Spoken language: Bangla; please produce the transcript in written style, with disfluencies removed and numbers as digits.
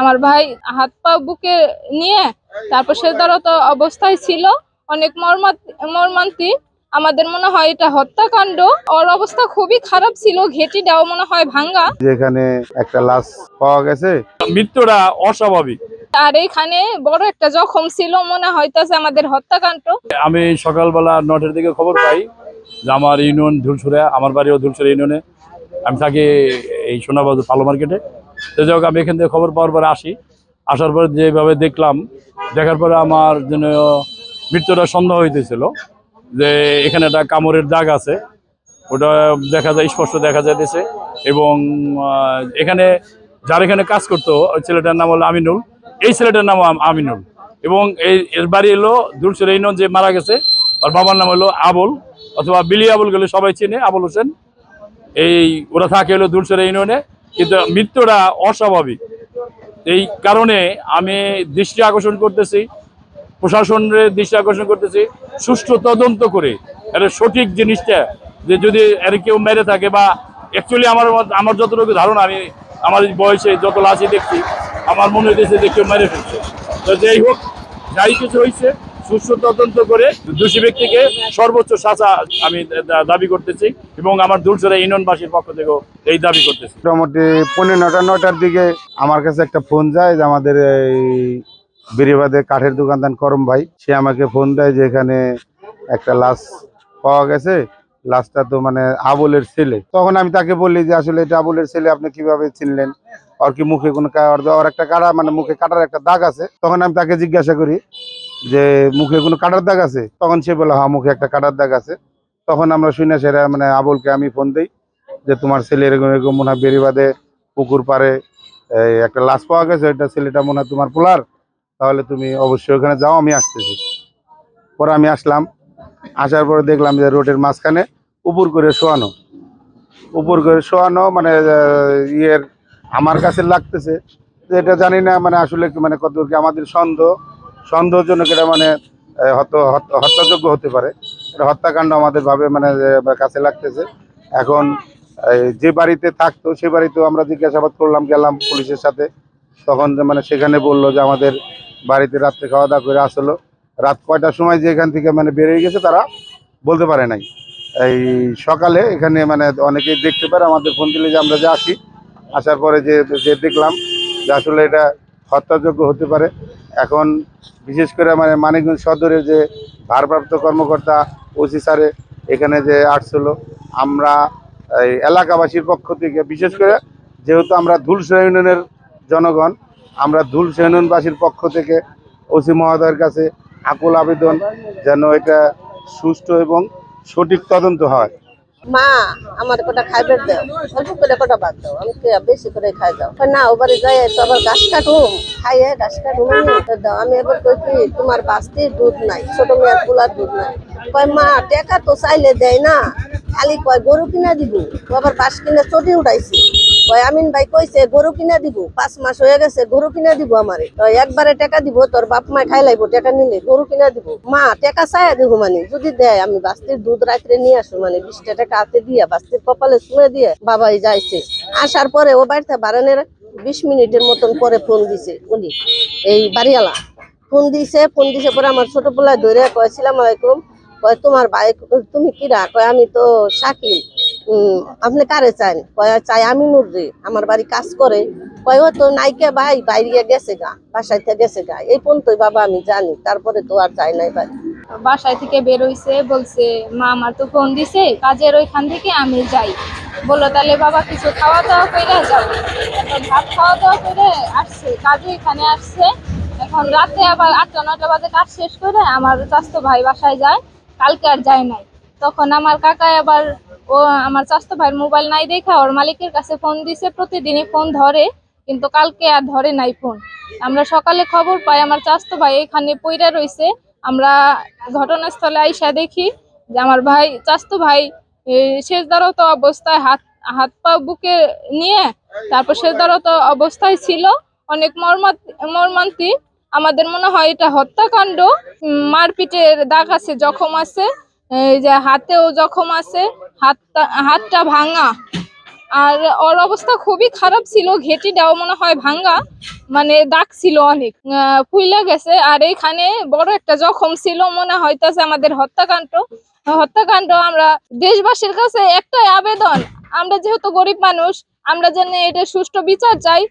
আমার ভাই হাত পা বুকে নিয়ে তারপর সেদারত অবস্থায় ছিল, অনেক মর্মান্তিক। আমাদের মনে হয় এটা হত্যাকাণ্ড। ওর অবস্থা খুবই খারাপ ছিল, ঘেঁটিটাও মনে হয় ভাঙ্গা। যেখানে একটা লাশ পাওয়া গেছে, মৃত্যুটা অস্বাভাবিক। আর এখানে বড় একটা জখম ছিল, মনে হইতাছে আমাদের হত্যাকাণ্ড। আমি সকালবেলা 9টার দিকে খবর পাই যে আমার ইউনিয়ন ধুলছুরা, আমার বাড়িও ধুলছুরা ইউনিয়নে। আমি থাকি এই সোনাবাজু পালো মার্কেটে। তো যাই হোক, আমি এখান থেকে খবর পাওয়ার পরে আসার পরে যেভাবে দেখার পরে আমার যেন মৃত্যুটা সন্দেহ হইতেছিল যে এখানে একটা কামড়ের দাগ আছে, ওটা দেখা যায়, স্পষ্ট দেখা যাইতেছে। এবং যার এখানে কাজ করতো ওই ছেলেটার নাম হলো আমিনুল, এই ছেলেটার নাম আমিনুল। এবং এর বাড়ি এলো ধুলছুরা ইউনিয়ন। যে মারা গেছে ওর বাবার নাম হলো আবুল, অথবা বিলি আবুল গেলে সবাই চিনে, আবুল হোসেন। ওরা থাকে হলো ধুলছুরা ইউনিয়নে, কিন্তু মৃত্যুটা অস্বাভাবিক। এই কারণে আমি দৃষ্টি আকর্ষণ করতেছি, প্রশাসনের দৃষ্টি আকর্ষণ করতেছি, সুষ্ঠু তদন্ত করে এর সঠিক জিনিসটা, যে যদি এর কেউ মেরে থাকে বা অ্যাকচুয়ালি আমার যতটুকু ধারণা, আমি আমার বয়সে যত লাশই দেখছি, আমার মনে হয়েছে যে কেউ মেরে ফেলছে। তো যাই হোক, যাই কিছু হয়েছে, সুষ্ঠু তদন্ত করে দোষী ব্যক্তিকে সর্বোচ্চ শাস্তি আমি দাবি করতেছি, এবং আমার ধুলছুরা ইউনিয়নবাসীর পক্ষ থেকেও এই দাবি করতেছি। মোটামুটি 9:45-9টার দিকে আমার কাছে একটা ফোন যায় যে আমাদের এই বেরিবাদে কাঠের দোকানদার করম ভাই, সে আমাকে ফোন দেয় যে এখানে একটা লাশ পাওয়া গেছে। লাশটা তো মানে আবুলের ছেলে। তখন আমি তাকে বললি যে আসলে এটা আবুলের ছেলে, আপনি কিভাবে চিনলেন? আর কি মুখে কোনো ওর একটা কাটা, মানে মুখে কাটার একটা দাগ আছে। তখন আমি তাকে জিজ্ঞাসা করি যে মুখে কোনো কাটার দাগ আছে? তখন সে বলে হ্যাঁ, মুখে একটা কাটার দাগ আছে। তখন আমরা শুনে সেরা মানে আবুলকে আমি ফোন দিই যে তোমার ছেলে এরকম এরকম মনে হয় বেরিবাদে পুকুর পাড়ে একটা লাশ পাওয়া গেছে, ওইটা ছেলেটা মনে হয় তোমার পোলার, তাহলে তুমি অবশ্যই ওখানে যাও, আমি আসতেছি। পরে আমি আসলাম, আসার পরে দেখলাম যে রোডের মাঝখানে উপর করে শোয়ানো মানে আমার কাছে লাগতেছে যে এটা জানি না মানে আসলে মানে কত কি আমাদের সন্দেহজনক, এটা মানে হত্যাযোগ্য হতে পারে, এটা হত্যাকাণ্ড আমাদের ভাবে মানে কাছে লাগতেছে। এখন যে বাড়িতে থাকতো সে বাড়িতেও আমরা জিজ্ঞাসাবাদ করলাম, গেলাম পুলিশের সাথে। তখন মানে সেখানে বললো যে আমাদের বাড়িতে রাত্রে খাওয়া দাওয়া করে আসলো, রাত কয়টার সময় যে এখান থেকে মানে বেরিয়ে গেছে তারা বলতে পারে নাই। এই সকালে এখানে মানে অনেকেই দেখতে পারে, আমাদের ফোন দিলে যে আমরা যে আসি, আসার পরে যে দেখলাম যে আসলে এটা হত্যাযোগ্য হতে পারে। এখন বিশেষ করে মানে মানিকগঞ্জ সদরের যে ভারপ্রাপ্ত কর্মকর্তা ওসি স্যারে এখানে যে আসছিল, আমরা এই এলাকাবাসীর পক্ষ থেকে, বিশেষ করে যেহেতু আমরা ধুলছুরা ইউনিয়নের জনগণ, আমরা ধুলছুরা ইউনিয়নবাসীর পক্ষ থেকে ওসি মহোদয়ের কাছে আকুল আবেদন যেন এটা সুষ্ঠু এবং সঠিক তদন্ত হয়। মা আমার কটা খাইবে দাও, অল্প করে কটা বাদ দাও, আমি বেশি করে খাই দাও। না ওবারে যাই তো আবার ঘাস কাটুম, খাইয়ে ঘাস কাটুম দাও। আমি এবার কই কি তোমার বাস্তির দুধ নাই, ছোট মেয়ের পোলার দুধ নাই। কয় মা টাকা তো চাইলে দেয় না, খালি কয় গরু কিনা দিব। আবার বাস কিনে চটি উঠাইছি, কয় আমিন ভাই কইছে গরু কিনা দিব, 5 মাস হয়ে গেছে গরু কিনা দিব আমারে। একবারে টাকা দিব, তোর বাপ মা খাই লাইব, টাকা নিলে গরু কিনা দিব। মা টাকা চাইয়া দিব, মানে যদি দেয় আমি বাস্তির দুধ রাত্রে নিয়ে আসো, মানে 20 টাকা হাতে দিয়া বাস্তির কপালে শুয়ে দিয়ে বাবাই যাইছে। আসার পরে ও বাড়িতে বারানের 20 মিনিটের মতন পরে ফোন দিছে উনি, এই বাড়িওয়ালা ফোন দিছে পরে আমার ছোট পোলায় ধরে কয় সালাম আলাইকুম। কয় তোমার ভাই, তুমি কিরা? কয় আমি তো শাকিল। আপনি কারে চান? কয় চাই আমিনুর রে, আমার বাড়ি কাজ করে। কয় ও তো নাইকে ভাই, বাইরে গেছে গা, বাসাইতে গেছে গা। এই পর্যন্তই বাবা আমি জানি, তারপরে তো আর চাই নাই ভাই। বাসায় থেকে বের হইছে, বলছে মা আমার তো ফোন দিছে কাজের ওইখান থেকে, আমি যাই। বললো তাহলে বাবা কিছু খাওয়া দাওয়া করে যাবো। এখন ভাত খাওয়া দাওয়া করে আসছে, কাজে এখানে আসছে। এখন রাতে আবার 8টা-9টা বাজে কাজ শেষ করে আমার চাচাতো ভাই বাসায় যায়, কালকে আর যায় নাই। তখন আমার কাকায় আবার আমার চাচাতো ভাইয়ের মোবাইল নাই দেখা ওর মালিকের কাছে ফোন দিছে, প্রতিদিনই ফোন ধরে, কিন্তু কালকে আর ধরে নাই ফোন। আমরা সকালে খবর পাই আমার চাচাতো ভাই এখানে পইড়া রইছে। আমরা ঘটনাস্থলে আইসা দেখি যে আমার চাচাতো ভাই শেষদারত অবস্থায়, হাত পা বুকে নিয়ে তারপর শেষদারত অবস্থায় ছিল, অনেক মর্মান্তিক। আমাদের মনে হয় এটা হত্যাকাণ্ড। মারপিটের দাগ আছে, জখম আছে, এই যে হাতেও জখম আছে, হাতটা ভাঙা। আর ওর অবস্থা খুবই খারাপ ছিল, ঘেঁটিটাও মনে হয় ভাঙ্গা, মানে দাগ ছিল অনেক, ফুইলা গেছে। আর এইখানে বড় একটা জখম ছিল, মনে হইতাছে আমাদের হত্যাকাণ্ড। আমরা দেশবাসীর কাছে একটাই আবেদন, আমরা যেহেতু গরিব মানুষ, আমরা যেন এটা সুষ্ঠু বিচার চাই।